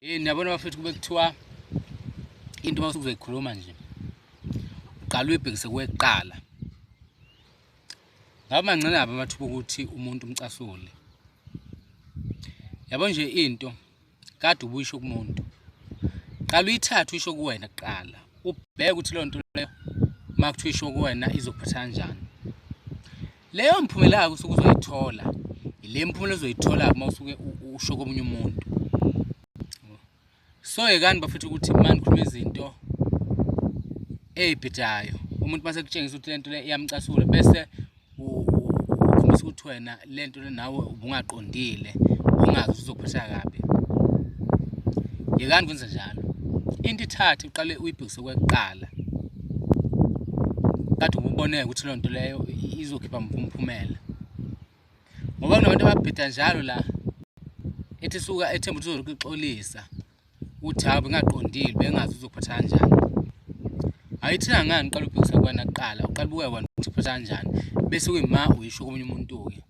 Niyabona bafethu kube kuthiwa into mawuzoyikhuluma nje uqala uyibhekise kweqala. Ngabe mancane apha amathuba ukuthi umuntu umcasule. Yabo nje into kade ubuyisho kumuntu. Qala uyithathe uyisho kuwena kuqala. Ubheke ukuthi lo nto leyo makuthiwa isho kuwena izophatha kanjani. Leyo mphumela usuke uzoyithola. Ile mphumela uzoyithola uma usuke usho komunye umuntu. So yekani bafethu ukuthi manje khuluma izinto ezibhedayo. Umuntu mase kutshengisa ukuthi lento le iyamcasula bese ukhombisa ukuthi wena lento le nawe ubungaqondile ungazi uzophatha kabi. Yekani kwenza njalo. Into ithathe uqale uyibhekise kweqala. Kade uboneke ukuthi lento leyo izokhipha umphumela. Ngoba kunabantu ababheda njalo la ethi suka ethemba ukuthi uzokuxolisa. Uthi hayi bengaqondile bengazi uzophatha kanjani. Ayithina ngani uqala ubhekisa kuwena kuqala uqala ubuke wena ukuthi uphatha kanjani bese kuyima uyisho komunye umuntu ke.